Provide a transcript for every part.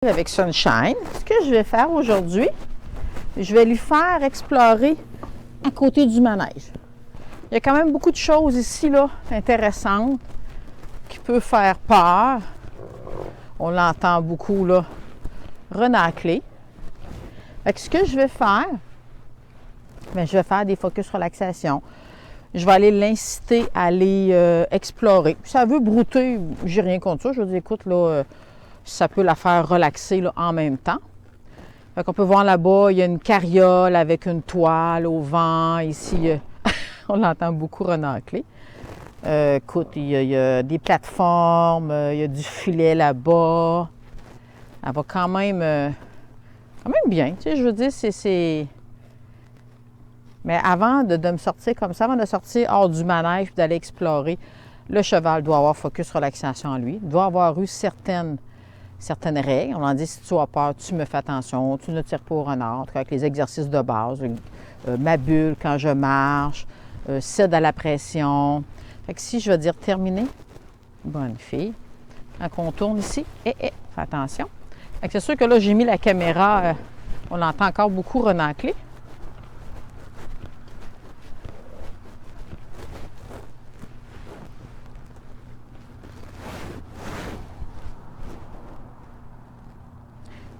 Avec Sunshine. Ce que je vais faire aujourd'hui, je vais lui faire explorer à côté du manège. Il y a quand même beaucoup de choses ici là, intéressantes qui peuvent faire peur. On l'entend beaucoup là, renâcler. Fait que ce que je vais faire, bien, je vais faire des focus relaxation. Je vais aller l'inciter à aller explorer. Si ça veut brouter, j'ai rien contre ça. Je vais dire, écoute, là, ça peut la faire relaxer là, en même temps. Fait qu'on peut voir là-bas, il y a une carriole avec une toile au vent. Ici, on l'entend beaucoup renâcler. Écoute, il y a des plateformes, il y a du filet là-bas. Elle va quand même bien. Tu sais, je veux dire, c'est... Mais avant de me sortir comme ça, avant de sortir hors du manège et d'aller explorer, le cheval doit avoir focus relaxation en lui. Il doit avoir eu certaines règles. On en dit, si tu as peur, tu me fais attention, tu ne tires pas au renard, avec les exercices de base, ma bulle quand je marche, cède à la pression. Fait que si je vais dire terminé, bonne fille. Quand on tourne ici, fais attention. Fait que c'est sûr que là, j'ai mis la caméra, on l'entend encore beaucoup renâcler.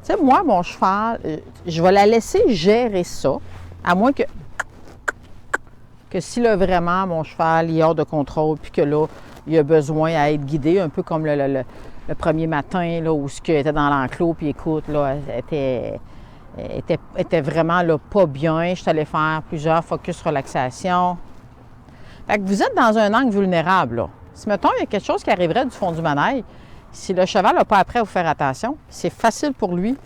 Tu sais, moi, mon cheval, je vais la laisser gérer ça, à moins que si là, vraiment, mon cheval est hors de contrôle, puis que là, il a besoin à être guidé, un peu comme le premier matin, là, où elle était dans l'enclos, puis écoute, là, elle était vraiment là, pas bien. Je suis allée faire plusieurs focus relaxation. Fait que vous êtes dans un angle vulnérable, là. Si, mettons, il y a quelque chose qui arriverait du fond du manège, si le cheval n'a pas appris à vous faire attention, c'est facile pour lui,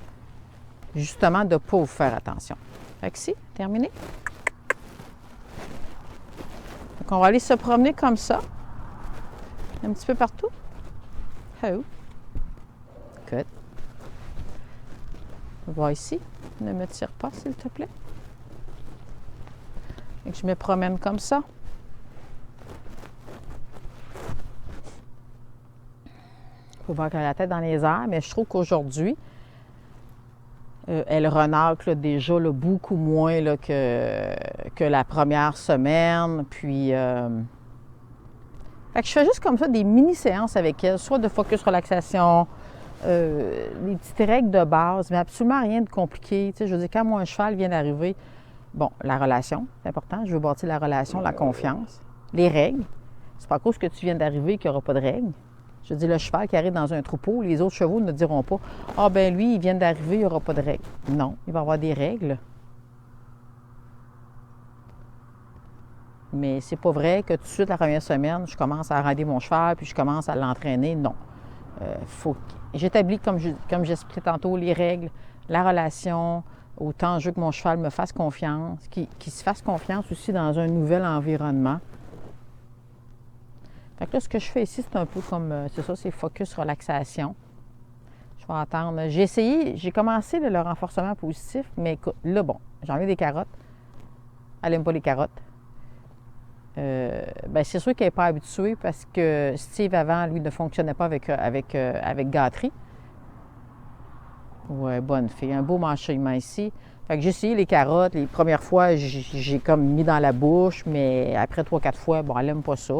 justement, de ne pas vous faire attention. Fait que si, terminé. Donc, on va aller se promener comme ça, un petit peu partout. Oh. Good. On va voir ici. Ne me tire pas, s'il te plaît. Et que je me promène comme ça. Il faut voir qu'elle a la tête dans les airs, mais je trouve qu'aujourd'hui, elle renâcle déjà là, beaucoup moins là, que la première semaine. Puis, fait que je fais juste comme ça des mini-séances avec elle, soit de focus relaxation, des petites règles de base, mais absolument rien de compliqué. Tu sais, je veux dire, quand moi, un cheval vient d'arriver, bon, la relation, c'est important. Je veux bâtir la relation, la confiance, les règles. C'est pas à cause que tu viens d'arriver qu'il n'y aura pas de règles. Je dis, le cheval qui arrive dans un troupeau, les autres chevaux ne diront pas « Ah, ben lui, il vient d'arriver, il n'y aura pas de règles. » Non, il va y avoir des règles. Mais c'est pas vrai que tout de suite, la première semaine, je commence à rider mon cheval, puis je commence à l'entraîner. Non. J'établis, comme j'expliquais tantôt, les règles, la relation, autant je veux que mon cheval me fasse confiance, qu'il se fasse confiance aussi dans un nouvel environnement. Fait que là, ce que je fais ici, c'est un peu comme, c'est ça, c'est focus relaxation. Je vais attendre. J'ai commencé le renforcement positif, mais écoute, là, bon, j'en ai des carottes. Elle n'aime pas les carottes. Bien, c'est sûr qu'elle n'est pas habituée parce que Steve, avant, lui, ne fonctionnait pas avec gâterie. Ouais, bonne fille. Un beau mâchement ici. Fait que j'ai essayé les carottes. Les premières fois, j'ai comme mis dans la bouche, mais après 3-4 fois, bon, elle n'aime pas ça.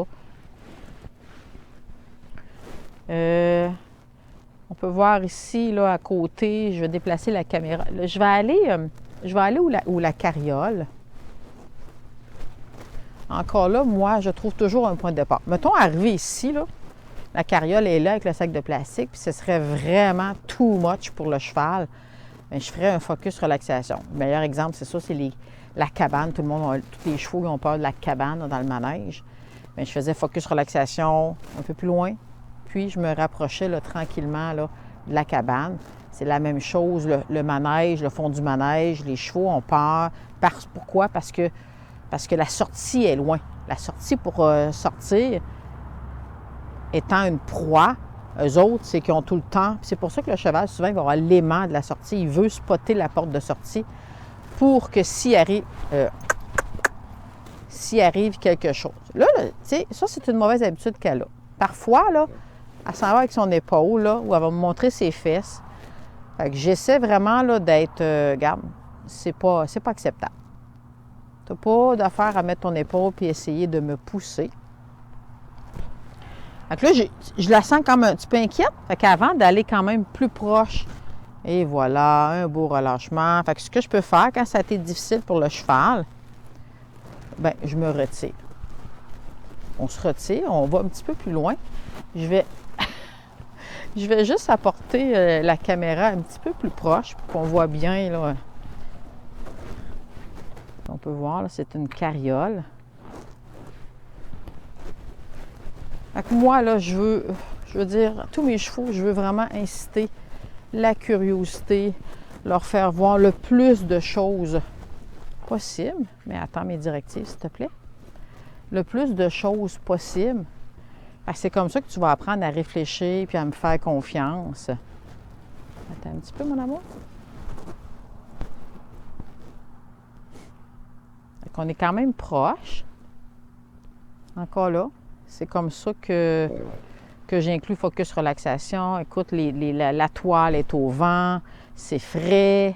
On peut voir ici, là, à côté, je vais déplacer la caméra. Là, je vais aller où la carriole. Encore là, moi, je trouve toujours un point de départ. Mettons, arriver ici, là, la carriole est là avec le sac de plastique, puis ce serait vraiment too much pour le cheval. Bien, je ferais un focus relaxation. Le meilleur exemple, c'est ça, c'est la cabane. Tous les chevaux ont peur de la cabane là, dans le manège. Bien, je faisais focus relaxation un peu plus loin. Puis, je me rapprochais là, tranquillement là, de la cabane. C'est la même chose, le manège, le fond du manège, les chevaux ont peur. Pourquoi? Parce que la sortie est loin. La sortie pour sortir, étant une proie, eux autres, c'est qu'ils ont tout le temps. C'est pour ça que le cheval, souvent, il va avoir l'aimant de la sortie. Il veut spotter la porte de sortie pour que s'il arrive quelque chose. Là, tu sais, ça, c'est une mauvaise habitude qu'elle a. Parfois, là, elle s'en va avec son épaule, là, où elle va me montrer ses fesses. Fait que j'essaie vraiment là, d'être... regarde, c'est pas acceptable. Tu n'as pas d'affaire à mettre ton épaule et essayer de me pousser. Fait que là, je la sens comme un petit peu inquiète. Fait qu'avant d'aller quand même plus proche, et voilà, un beau relâchement. Fait que ce que je peux faire quand ça a été difficile pour le cheval, bien, je me retire. On se retire, on va un petit peu plus loin. Je vais juste apporter la caméra un petit peu plus proche pour qu'on voit bien, là. On peut voir, là, c'est une carriole. Fait que moi, là, je veux dire, tous mes chevaux, je veux vraiment inciter la curiosité, leur faire voir le plus de choses possibles. Mais attends mes directives, s'il te plaît. Le plus de choses possibles. C'est comme ça que tu vas apprendre à réfléchir puis à me faire confiance. Attends un petit peu, mon amour. On est quand même proche. Encore là, c'est comme ça que j'inclus Focus Relaxation. Écoute, la toile est au vent, c'est frais.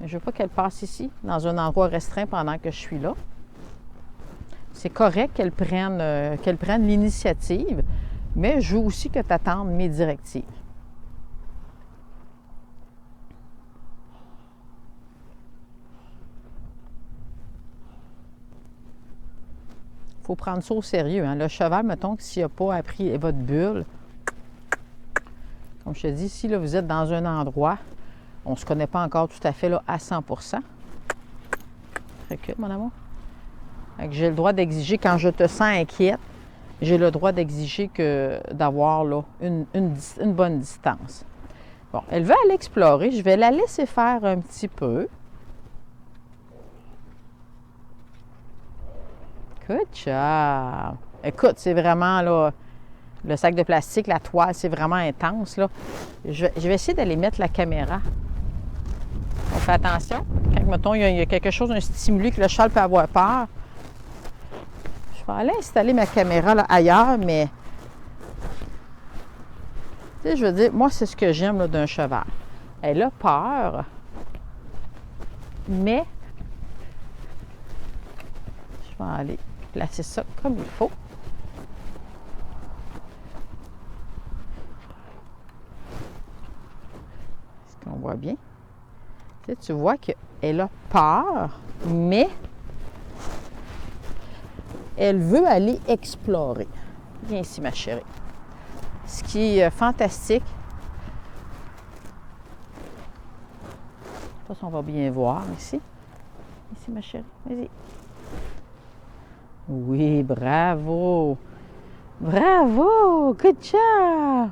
Je ne veux pas qu'elle passe ici, dans un endroit restreint pendant que je suis là. C'est correct qu'elle prenne l'initiative, mais je veux aussi que tu attendes mes directives. Il faut prendre ça au sérieux. Hein? Le cheval, mettons que s'il n'a pas appris votre bulle, comme je te dis, si là, vous êtes dans un endroit, on ne se connaît pas encore tout à fait là, à 100%. Recule, mon amour. J'ai le droit d'exiger, quand je te sens inquiète, j'ai le droit d'exiger d'avoir là, une bonne distance. Bon, elle veut aller explorer. Je vais la laisser faire un petit peu. Good job! Écoute, c'est vraiment là, le sac de plastique, la toile, c'est vraiment intense. Là. Je vais essayer d'aller mettre la caméra. On fait attention. Quand, mettons, il y a quelque chose, un stimuli que le cheval peut avoir peur. Je vais aller installer ma caméra là, ailleurs, mais tu sais, je veux dire, moi, c'est ce que j'aime d'un cheval. Elle a peur, mais je vais aller placer ça comme il faut. Est-ce qu'on voit bien? Tu vois qu'elle a peur, mais elle veut aller explorer. Viens ici, ma chérie. Ce qui est fantastique. Je ne sais pas si on va bien voir ici. Ici, ma chérie. Vas-y. Oui, bravo! Bravo! Good job!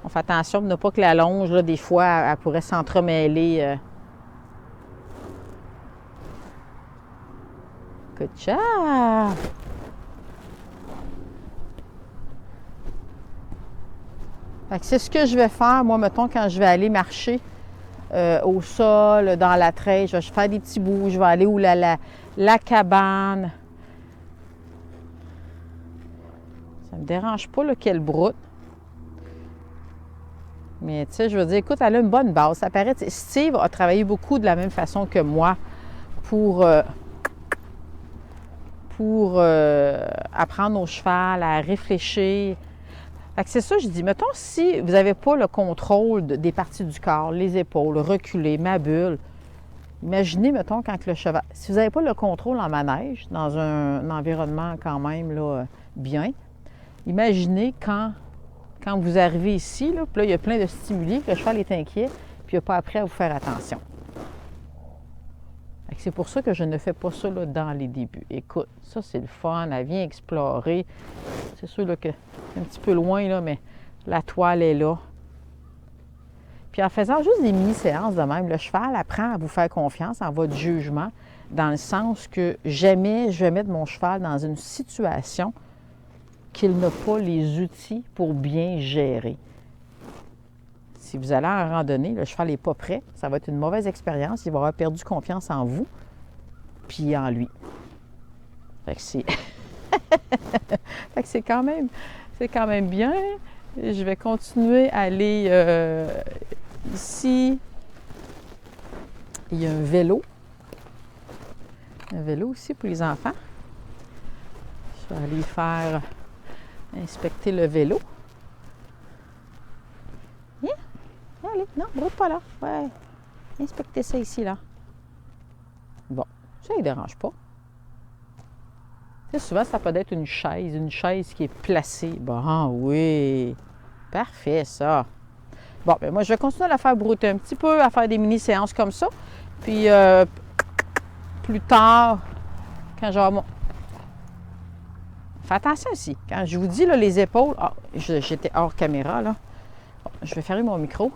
On fait attention de ne pas que la longe, là, des fois, elle pourrait s'entremêler. Good job! C'est ce que je vais faire, moi, mettons, quand je vais aller marcher au sol, dans la treille. Je vais faire des petits bouts. Je vais aller où la cabane. Ça ne me dérange pas qu'elle broute. Mais, tu sais, je veux dire, écoute, elle a une bonne base. Ça paraît, Steve a travaillé beaucoup de la même façon que moi pour apprendre au cheval à réfléchir. Fait que c'est ça, je dis, mettons, si vous n'avez pas le contrôle des parties du corps, les épaules, reculer, ma bulle, imaginez, mettons, quand le cheval... Si vous n'avez pas le contrôle en manège, dans un environnement quand même là, bien, imaginez quand vous arrivez ici, là, puis là, il y a plein de stimuli, le cheval est inquiet, puis il n'a pas appris à vous faire attention. C'est pour ça que je ne fais pas ça là, dans les débuts. Écoute, ça c'est le fun, elle vient explorer. C'est sûr là, que c'est un petit peu loin, là, mais la toile est là. Puis en faisant juste des mini-séances de même, le cheval apprend à vous faire confiance en votre jugement, dans le sens que jamais je vais mettre mon cheval dans une situation qu'il n'a pas les outils pour bien gérer. Si vous allez en randonnée, le cheval n'est pas prêt, ça va être une mauvaise expérience, il va avoir perdu confiance en vous, puis en lui. Fait que c'est... fait que c'est quand même bien. Et je vais continuer à aller ici. Il y a un vélo. Un vélo aussi pour les enfants. Je vais aller faire inspecter le vélo. Viens, allez, non, brouille pas là. Ouais, inspectez ça ici, là. Bon, ça, il ne dérange pas. Tu sais, souvent, ça peut être une chaise qui est placée. Bon, oui, parfait, ça. Bon, ben moi, je vais continuer à la faire brouter un petit peu, à faire des mini-séances comme ça. Puis, plus tard, quand j'aurai mon... Fais attention aussi. Quand je vous dis, là, les épaules... Ah, j'étais hors caméra, là. Bon, je vais fermer mon micro.